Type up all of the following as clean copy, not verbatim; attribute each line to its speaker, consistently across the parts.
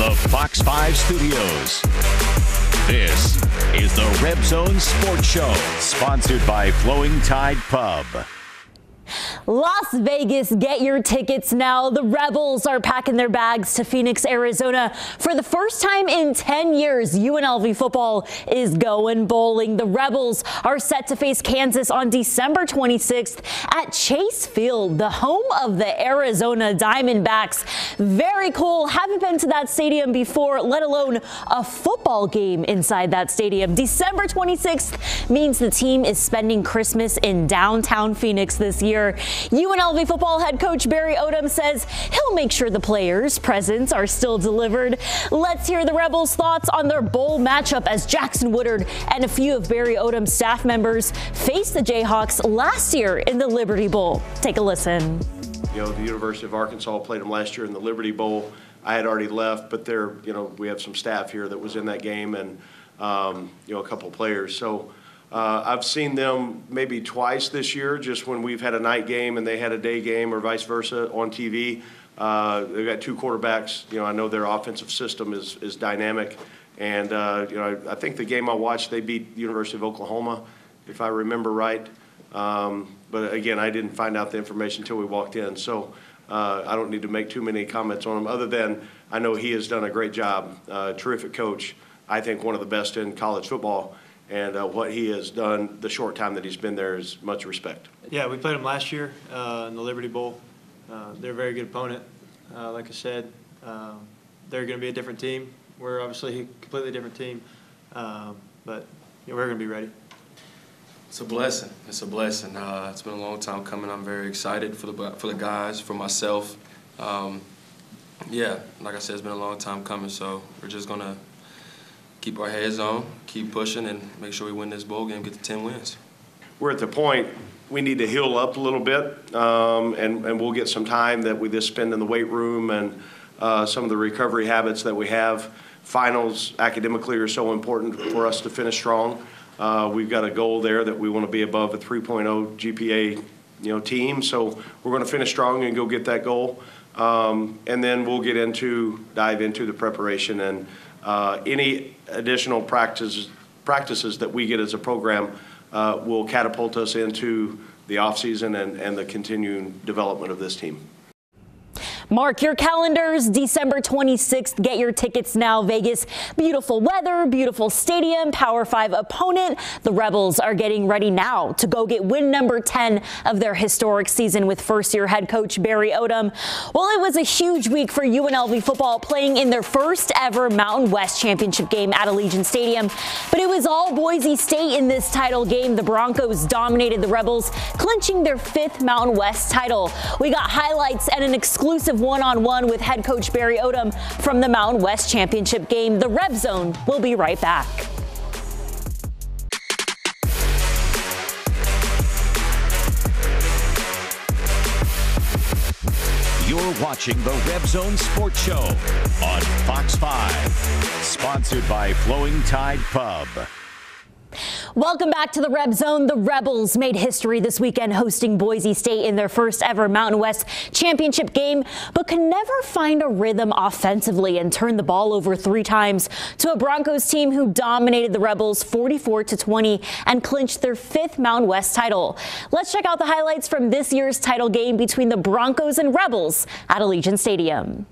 Speaker 1: the FOX5 studios. This is the Red Zone Sports Show, sponsored by Flowing Tide Pub.
Speaker 2: Las Vegas, get your tickets now. The Rebels are packing their bags to Phoenix, Arizona. For the first time in 10 years, UNLV football is going bowling. The Rebels are set to face Kansas on December 26th at Chase Field, the home of the Arizona Diamondbacks. Very cool. Haven't been to that stadium before, let alone a football game inside that stadium. December 26th means the team is spending Christmas in downtown Phoenix this year. UNLV football head coach Barry Odom says he'll make sure the players' presents are still delivered. Let's hear the Rebels' thoughts on their bowl matchup as Jackson Woodard and a few of Barry Odom's staff members faced the Jayhawks last year in the Liberty Bowl. Take a listen.
Speaker 3: You know, the University of Arkansas played them last year in the Liberty Bowl. I had already left, but we have some staff here that was in that game and, a couple of players. So I've seen them maybe twice this year, just when we've had a night game and they had a day game or vice versa on TV. They've got two quarterbacks. I know their offensive system is dynamic. And, I think the game I watched, they beat the University of Oklahoma, if I remember right. But, again, I didn't find out the information until we walked in. So I don't need to make too many comments on him other than I know he has done a great job. Terrific coach. I think one of the best in college football. And what he has done the short time that he's been there is much respect.
Speaker 4: Yeah, we played them last year in the Liberty Bowl. They're a very good opponent. Like I said, they're going to be a different team. We're obviously a completely different team, but we're going to be ready.
Speaker 5: It's a blessing. It's a blessing. It's been a long time coming. I'm very excited for the guys, for myself. Yeah, like I said, it's been a long time coming, so we're just going to keep our heads on, keep pushing, and make sure we win this bowl game, get to 10 wins.
Speaker 3: We're at the point we need to heal up a little bit, and we'll get some time that we just spend in the weight room and some of the recovery habits that we have. Finals academically are so important for us to finish strong. We've got a goal there that we want to be above a 3.0 GPA team, so we're going to finish strong and go get that goal. And then we'll dive into the preparation and any additional practices that we get as a program will catapult us into the offseason and the continuing development of this team.
Speaker 2: Mark your calendars, December 26th. Get your tickets now. Vegas, beautiful weather, beautiful stadium, Power 5 opponent. The Rebels are getting ready now to go get win number 10 of their historic season with first-year head coach Barry Odom. Well, it was a huge week for UNLV football, playing in their first ever Mountain West championship game at Allegiant Stadium. But it was all Boise State in this title game. The Broncos dominated the Rebels, clinching their 5th Mountain West title. We got highlights and an exclusive one-on-one with head coach Barry Odom from the Mountain West championship game. The Red Zone will be right back.
Speaker 1: You're watching the Red Zone Sports Show on Fox 5, sponsored by Flowing Tide Pub.
Speaker 2: Welcome back to the Red Zone. The Rebels made history this weekend hosting Boise State in their first ever Mountain West championship game, but could never find a rhythm offensively and turned the ball over 3 times to a Broncos team who dominated the Rebels 44-20 and clinched their 5th Mountain West title. Let's check out the highlights from this year's title game between the Broncos and Rebels at Allegiant Stadium.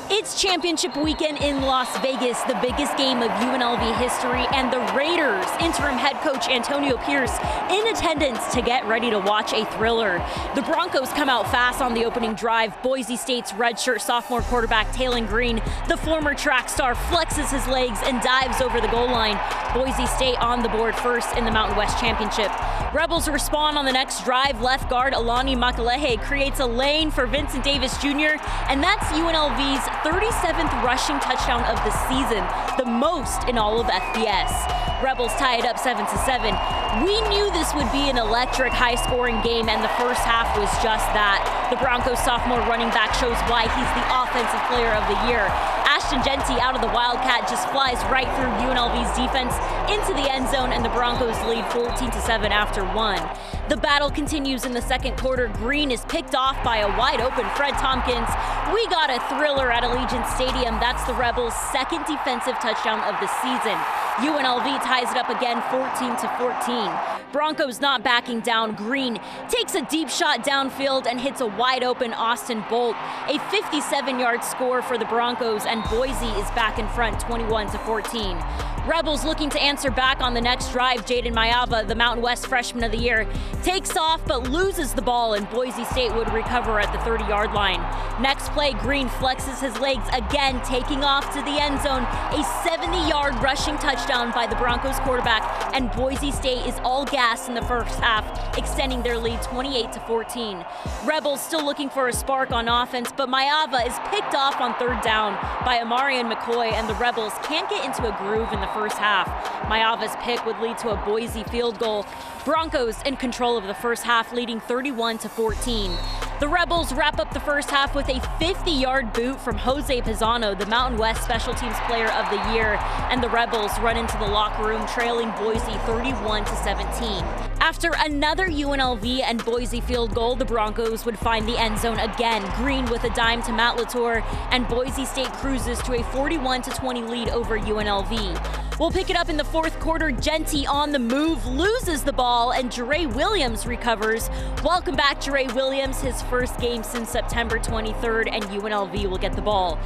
Speaker 2: It's championship weekend in Las Vegas, the biggest game of UNLV history, and the Raiders interim head coach Antonio Pierce in attendance to get ready to watch a thriller. The Broncos come out fast on the opening drive. Boise State's redshirt sophomore quarterback Taylon Green, the former track star, flexes his legs and dives over the goal line. Boise State on the board first in the Mountain West Championship. Rebels respond on the next drive. Left guard Alani Makalehe creates a lane for Vincent Davis Jr., and that's UNLV's 37th rushing touchdown of the season, the most in all of FBS. Rebels tie it up 7-7. We knew this would be an electric, high-scoring game, and the first half was just that. The Broncos sophomore running back shows why he's the Offensive Player of the Year. Ashton Genty out of the Wildcat just flies right through UNLV's defense into the end zone, and the Broncos lead 14-7 after 1. The battle continues in the second quarter. Green is picked off by a wide-open Fred Tompkins. We got a thriller at Allegiant Stadium. That's the Rebels' second defensive touchdown of the season. UNLV ties it up again, 14-14. Broncos not backing down. Green takes a deep shot downfield and hits a wide-open Austin Bolt. A 57-yard score for the Broncos, and Boise is back in front, 21-14. Rebels looking to answer back on the next drive. Jaden Mayava, the Mountain West Freshman of the Year, takes off but loses the ball, and Boise State would recover at the 30-yard line. Next play, Green flexes his legs again, taking off to the end zone. A 70-yard rushing touchdown by the Broncos quarterback, and Boise State is all gas in the first half, extending their lead 28-14. Rebels still looking for a spark on offense, but Mayava is picked off on third down by Amarian McCoy, and the Rebels can't get into a groove in the first half. Mayava's pick would lead to a Boise field goal. Broncos in control of the first half, leading 31-14. The Rebels wrap up the first half with a 50-yard boot from Jose Pisano, the Mountain West Special Teams Player of the Year, and the Rebels run into the locker room trailing Boise 31-17. After another UNLV and Boise field goal, the Broncos would find the end zone again. Green with a dime to Matt Latour, and Boise State cruises to a 41-20 lead over UNLV. We'll pick it up in the fourth quarter. Genty on the move, loses the ball, and Jere Williams recovers. Welcome back, Jere Williams, his first game since September 23rd, and UNLV will get the ball.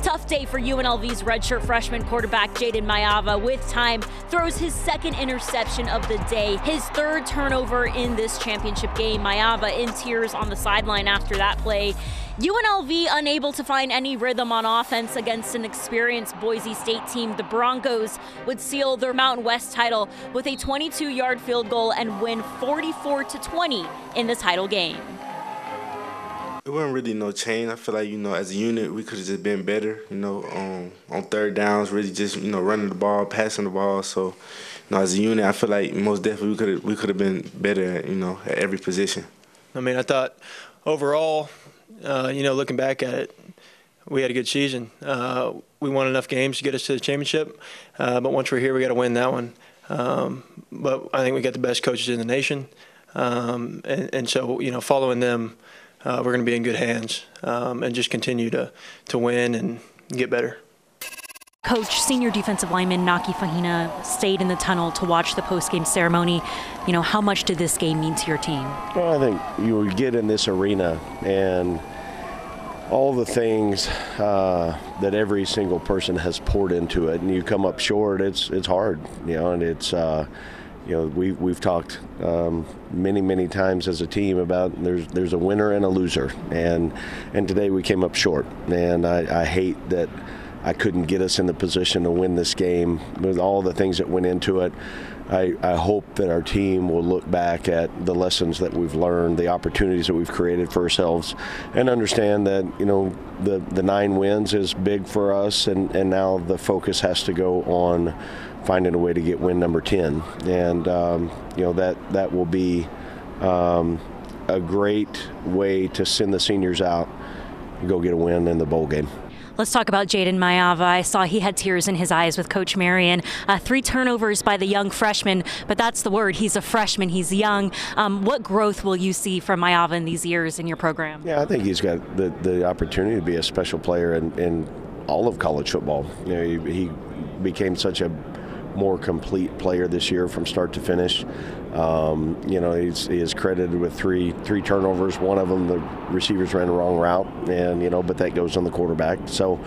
Speaker 2: Tough day for UNLV's redshirt freshman quarterback Jaden Mayava. With time, throws his second interception of the day, his third turnover in this championship game. Mayava in tears on the sideline after that play. UNLV unable to find any rhythm on offense against an experienced Boise State team. The Broncos would seal their Mountain West title with a 22-yard field goal and win 44-20 in the title game.
Speaker 6: It wasn't really no change. I feel like, as a unit, we could have just been better, on third downs, really just, running the ball, passing the ball. So, as a unit, I feel like most definitely we could have been better, at every position.
Speaker 4: I thought overall, looking back at it, we had a good season. We won enough games to get us to the championship, but once we're here, we got to win that one. But I think we got the best coaches in the nation, and so following them, we're going to be in good hands and just continue to win and get better.
Speaker 2: Coach, senior defensive lineman Naki Fahina stayed in the tunnel to watch the post-game ceremony. How much did this game mean to your team?
Speaker 7: Well, I think you get in this arena and all the things that every single person has poured into it, and you come up short. It's hard, and it's we've talked many times as a team about there's a winner and a loser, and today we came up short, and I hate that I couldn't get us in the position to win this game with all the things that went into it. I hope that our team will look back at the lessons that we've learned, the opportunities that we've created for ourselves, and understand that, the 9 wins is big for us, and now the focus has to go on finding a way to get win number 10. And, that will be a great way to send the seniors out and go get a win in the bowl game.
Speaker 2: Let's talk about Jaden Mayava. I saw he had tears in his eyes with Coach Marion. 3 turnovers by the young freshman, but that's the word. He's a freshman. He's young. What growth will you see from Mayava in these years in your program?
Speaker 7: Yeah, I think he's got the opportunity to be a special player in all of college football. He became such a more complete player this year from start to finish. He is credited with three turnovers. One of them, the receivers ran the wrong route, and but that goes on the quarterback. So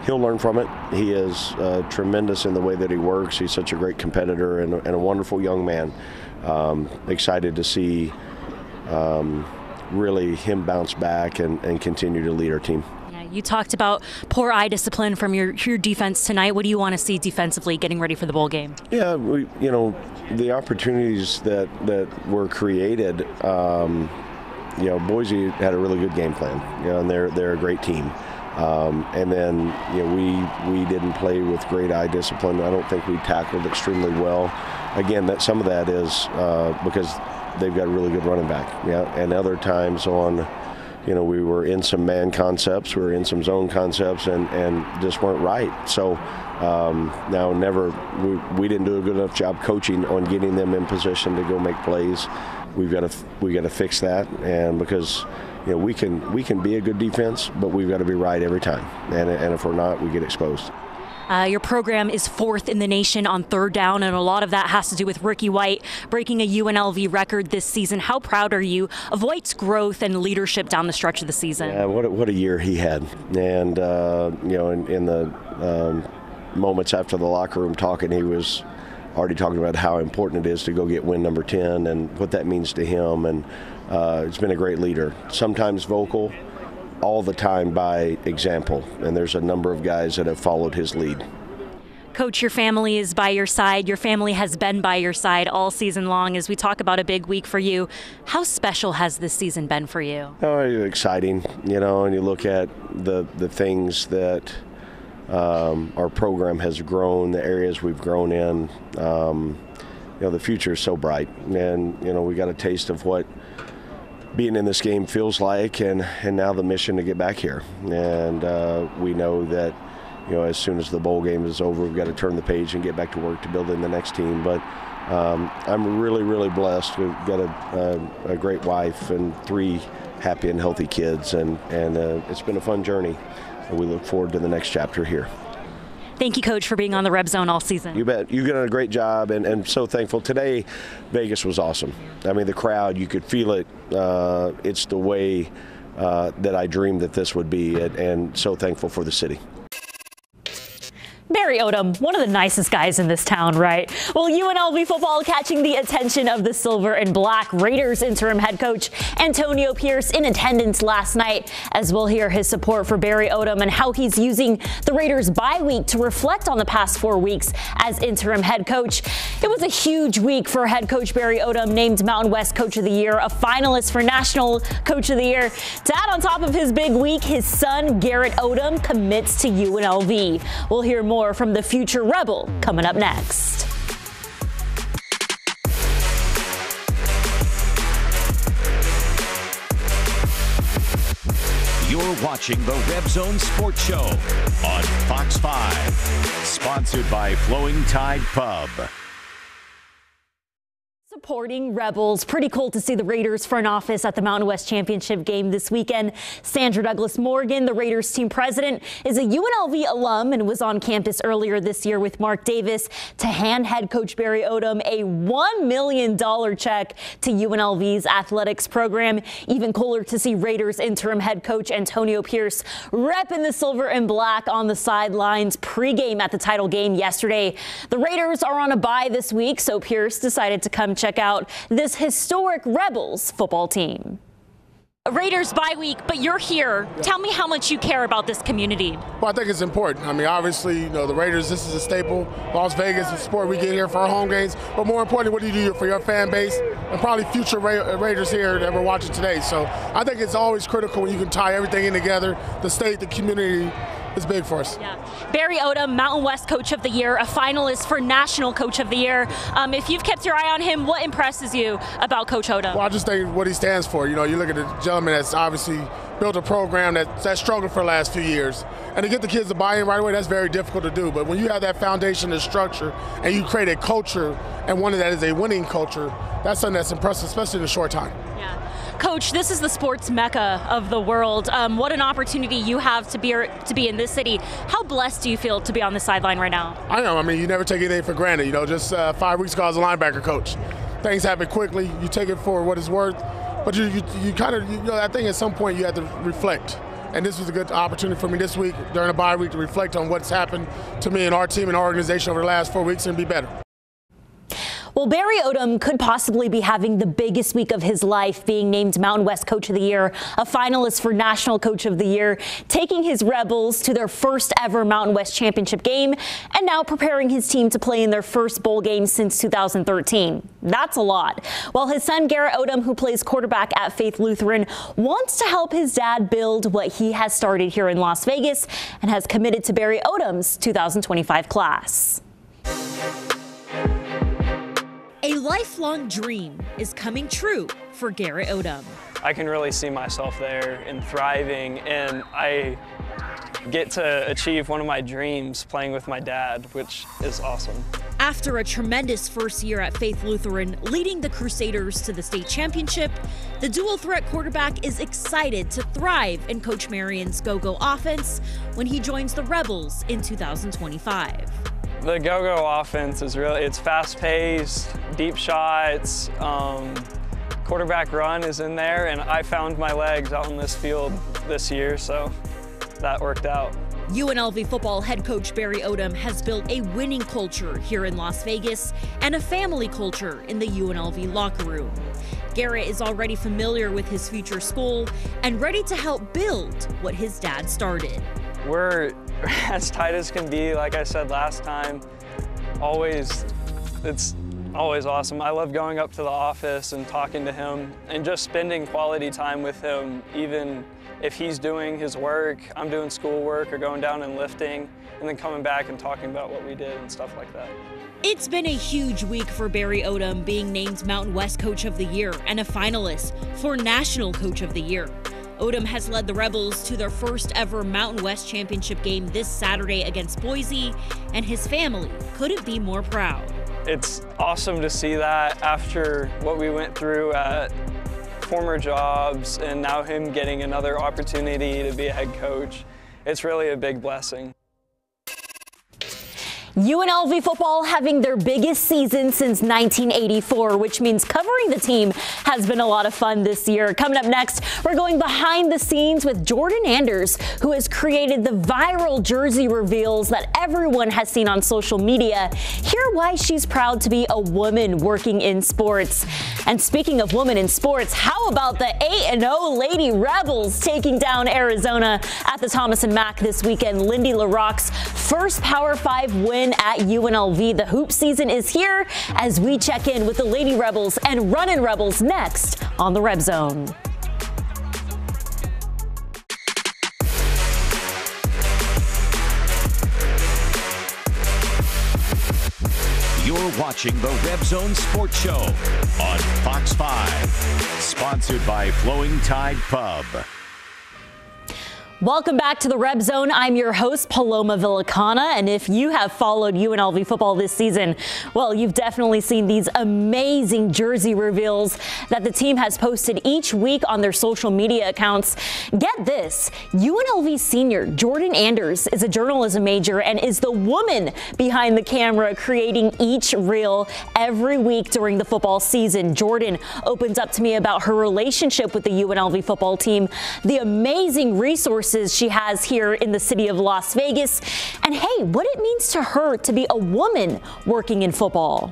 Speaker 7: he'll learn from it. He is tremendous in the way that he works. He's such a great competitor and a wonderful young man. Excited to see really him bounce back and continue to lead our team.
Speaker 2: You talked about poor eye discipline from your defense tonight. What do you want to see defensively getting ready for the bowl game?
Speaker 7: Yeah, the opportunities that were created, Boise had a really good game plan, and they're a great team. And then, we didn't play with great eye discipline. I don't think we tackled extremely well. Again, some of that is because they've got a really good running back. Yeah, and other times we were in some man concepts, we were in some zone concepts, and just weren't right. So we didn't do a good enough job coaching on getting them in position to go make plays. We got to fix that, and because we can be a good defense, but we've got to be right every time, and if we're not, we get exposed.
Speaker 2: Your program is 4th in the nation on 3rd down, and a lot of that has to do with Ricky White breaking a UNLV record this season. How proud are you of White's growth and leadership down the stretch of the season?
Speaker 7: Yeah, what a year he had, and in the moments after the locker room talking, he was already talking about how important it is to go get win number 10 and what that means to him, and he's been a great leader. Sometimes vocal, all the time by example, and there's a number of guys that have followed his lead.
Speaker 2: Coach, your family is by your side. Your family has been by your side all season long as we talk about a big week for you. How special has this season been for you?
Speaker 7: Oh, exciting, and you look at the things that our program has grown, the areas we've grown in. The future is so bright, and we got a taste of what being in this game feels like, and now the mission to get back here. And we know that as soon as the bowl game is over, we've got to turn the page and get back to work to build in the next team. But I'm really, really blessed. We've got a great wife and 3 happy and healthy kids, and it's been a fun journey. And we look forward to the next chapter here.
Speaker 2: Thank you, Coach, for being on the Reb Zone all season.
Speaker 7: You bet. You've done a great job, and so thankful. Today, Vegas was awesome. I mean, the crowd, you could feel it. It's the way that I dreamed that this would be, and so thankful for the city.
Speaker 2: Barry Odom, one of the nicest guys in this town, right? Well, UNLV football catching the attention of the silver and black. Raiders interim head coach Antonio Pierce in attendance last night, as we'll hear his support for Barry Odom and how he's using the Raiders bye week to reflect on the past 4 weeks as interim head coach. It was a huge week for head coach Barry Odom, named Mountain West Coach of the Year, a finalist for National Coach of the Year. To add on top of his big week, his son Garrett Odom commits to UNLV. We'll hear more from the future Rebel coming up next.
Speaker 1: You're watching the Reb Zone Sports Show on Fox 5, sponsored by Flowing Tide Pub.
Speaker 2: Supporting Rebels. Pretty cool to see the Raiders front office at the Mountain West Championship game this weekend. Sandra Douglas Morgan, the Raiders team president, is a UNLV alum and was on campus earlier this year with Mark Davis to hand head coach Barry Odom a $1 million check to UNLV's athletics program. Even cooler to see Raiders interim head coach Antonio Pierce repping the silver and black on the sidelines pregame at the title game yesterday. The Raiders are on a bye this week, so Pierce decided to come check out this historic Rebels football team. Raiders bye week, but you're here. Tell me how much you care about this community.
Speaker 8: Well, I think it's important. I mean, obviously, the Raiders, this is a staple. Las Vegas is a sport we get here for our home games. But more importantly, what do you do for your fan base and probably future Raiders here that we're watching today? So I think it's always critical when you can tie everything in together. The state, the community is big for us.
Speaker 2: Yeah. Barry Odom, Mountain West Coach of the Year, a finalist for National Coach of the Year. If you've kept your eye on him, what impresses you about Coach Odom?
Speaker 8: Well, I just think what he stands for. You look at the gentleman that's obviously built a program that's struggled for the last few years. And to get the kids to buy in right away, that's very difficult to do. But when you have that foundation and structure and you create a culture, and one that is a winning culture, that's something that's impressive, especially in a short time.
Speaker 2: Yeah. Coach, this is the sports mecca of the world. What an opportunity you have to be in this city. How blessed do you feel to be on the sideline right now? I
Speaker 8: am. I mean, you never take anything for granted. Just 5 weeks ago, I was a linebacker coach. Things happen quickly. You take it for what it's worth. But you kind of, I think at some point you have to reflect. And this was a good opportunity for me this week, during a bye week, to reflect on what's happened to me and our team and our organization over the last 4 weeks and be better.
Speaker 2: Well, Barry Odom could possibly be having the biggest week of his life, being named Mountain West Coach of the Year, a finalist for National Coach of the Year, taking his Rebels to their first ever Mountain West Championship game, and now preparing his team to play in their first bowl game since 2013. That's a lot. While his son Garrett Odom, who plays quarterback at Faith Lutheran, wants to help his dad build what he has started here in Las Vegas and has committed to Barry Odom's 2025 class. A lifelong dream is coming true for Garrett Odom.
Speaker 9: I can really see myself there and thriving, and I get to achieve one of my dreams playing with my dad, which is awesome.
Speaker 2: After a tremendous first year at Faith Lutheran, leading the Crusaders to the state championship, the dual threat quarterback is excited to thrive in Coach Marion's go-go offense when he joins the Rebels in 2025.
Speaker 9: The go-go offense is it's fast-paced, deep shots, quarterback run is in there, and I found my legs out on this field this year, so that worked out.
Speaker 2: UNLV football head coach Barry Odom has built a winning culture here in Las Vegas and a family culture in the UNLV locker room. Garrett is already familiar with his future school and ready to help build what his dad started.
Speaker 9: We're as tight as can be, like I said last time. It's always awesome. I love going up to the office and talking to him and just spending quality time with him, even if he's doing his work, I'm doing schoolwork or going down and lifting, and then coming back and talking about what we did and stuff like that.
Speaker 2: It's been a huge week for Barry Odom, being named Mountain West Coach of the Year and a finalist for National Coach of the Year. Odom has led the Rebels to their first ever Mountain West Championship game this Saturday against Boise, and his family couldn't be more proud.
Speaker 9: It's awesome to see that after what we went through at former jobs and now him getting another opportunity to be a head coach. It's really a big blessing.
Speaker 2: UNLV football having their biggest season since 1984, which means covering the team has been a lot of fun this year. Coming up next, we're going behind the scenes with Jordan Anders, who has created the viral jersey reveals that everyone has seen on social media. Hear why she's proud to be a woman working in sports. And speaking of women in sports, how about the 8-0 Lady Rebels taking down Arizona at the Thomas & Mack this weekend? Lindy LaRocque's first Power 5 win at UNLV. The hoop season is here as we check in with the Lady Rebels and Runnin' Rebels next on the Reb Zone.
Speaker 1: You're watching the Reb Zone Sports Show on Fox 5, sponsored by Flowing Tide Pub.
Speaker 2: Welcome back to the Reb Zone. I'm your host, Paloma Villicana, and if you have followed UNLV football this season, well, you've definitely seen these amazing jersey reveals that the team has posted each week on their social media accounts. Get this, UNLV senior Jordan Anders is a journalism major and is the woman behind the camera creating each reel every week during the football season. Jordan opens up to me about her relationship with the UNLV football team, the amazing resources she has here in the city of Las Vegas, and hey, what it means to her to be a woman working in football.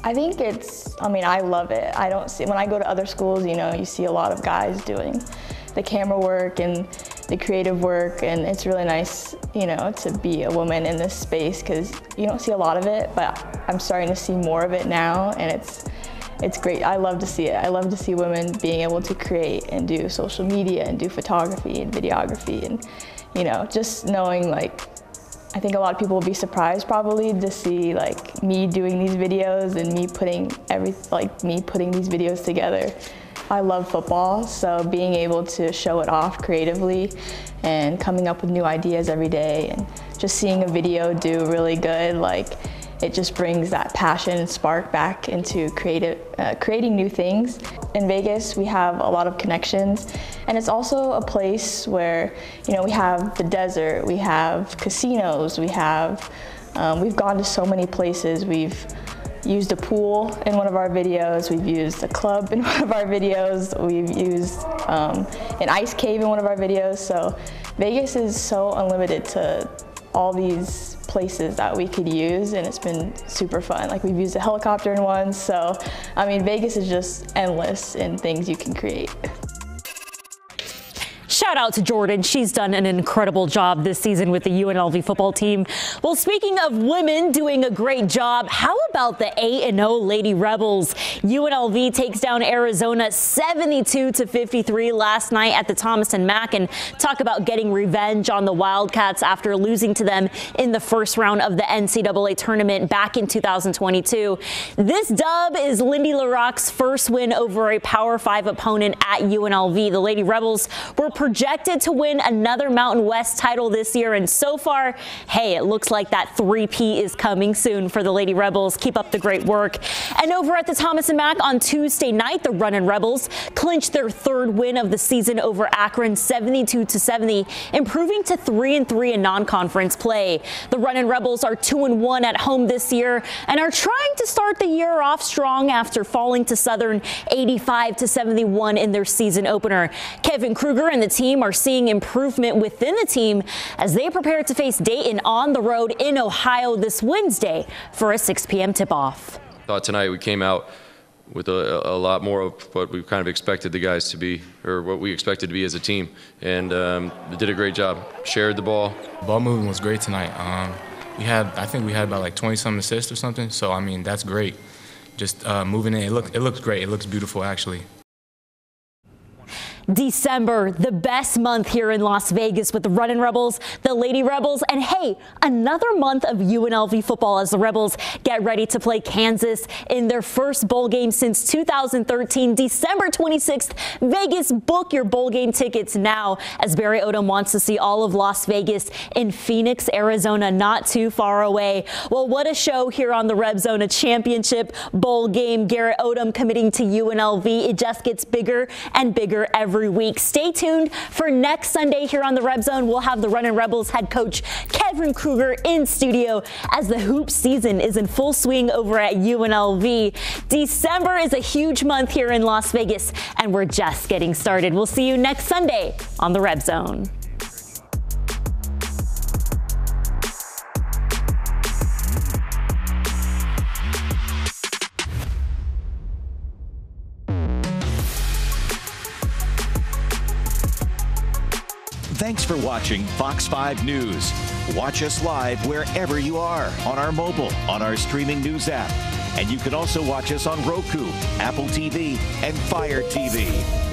Speaker 10: I think I love it. I don't see, when I go to other schools, you see a lot of guys doing the camera work and the creative work, and it's really nice, to be a woman in this space because you don't see a lot of it, but I'm starting to see more of it now, and it's great. I love to see it. I love to see women being able to create and do social media and do photography and videography, and just knowing, I think a lot of people will be surprised probably to see me doing these videos and me putting these videos together. I love football, so being able to show it off creatively and coming up with new ideas every day and just seeing a video do really good, it just brings that passion and spark back into creating new things. In Vegas, we have a lot of connections, and it's also a place where, we have the desert, we have casinos, we've gone to so many places. We've used a pool in one of our videos, we've used a club in one of our videos, we've used an ice cave in one of our videos, so Vegas is so unlimited to all these places that we could use, and it's been super fun. Like, we've used a helicopter in one, so I mean, Vegas is just endless in things you can create.
Speaker 2: Shout out to Jordan. She's done an incredible job this season with the UNLV football team. Well, speaking of women doing a great job, how about the 8-0 Lady Rebels? UNLV takes down Arizona 72-53 last night at the Thomas and Mack, and talk about getting revenge on the Wildcats after losing to them in the first round of the NCAA tournament back in 2022. This dub is Lindy LaRocque's first win over a Power 5 opponent at UNLV. The Lady Rebels were projected to win another Mountain West title this year, and so far, hey, it looks like that 3-P is coming soon for the Lady Rebels. Keep up the great work. And over at the Thomas and Mack on Tuesday night, the Runnin' Rebels clinched their third win of the season over Akron 72-70, improving to 3-3 in non-conference play. The Runnin' Rebels are 2-1 at home this year and are trying to start the year off strong after falling to Southern 85-71 in their season opener. Kevin Kruger and the team are seeing improvement within the team as they prepare to face Dayton on the road in Ohio this Wednesday for a 6 p.m. tip-off.
Speaker 11: Thought tonight we came out with a lot more of what we kind of expected the guys to be, or what we expected to be as a team, and they did a great job. Shared the ball.
Speaker 12: Ball movement was great tonight. I think we had about like 20-some assists or something. So I mean, that's great. Just moving in, it looks great. It looks beautiful actually.
Speaker 2: December, the best month here in Las Vegas with the Runnin' Rebels, the Lady Rebels, and hey, another month of UNLV football as the Rebels get ready to play Kansas in their first bowl game since 2013, December 26th. Vegas, book your bowl game tickets now, as Barry Odom wants to see all of Las Vegas in Phoenix, Arizona, not too far away. Well, what a show here on the Reb Zone, a championship bowl game. Garrett Odom committing to UNLV. It just gets bigger and bigger every week. Stay tuned for next Sunday here on the Reb Zone. We'll have the Runnin' Rebels head coach Kevin Kruger in studio as the hoop season is in full swing over at UNLV. December is a huge month here in Las Vegas, and we're just getting started. We'll see you next Sunday on the Reb Zone.
Speaker 1: Thanks for watching Fox 5 News. Watch us live wherever you are, on our mobile, on our streaming news app. And you can also watch us on Roku, Apple TV, and Fire TV.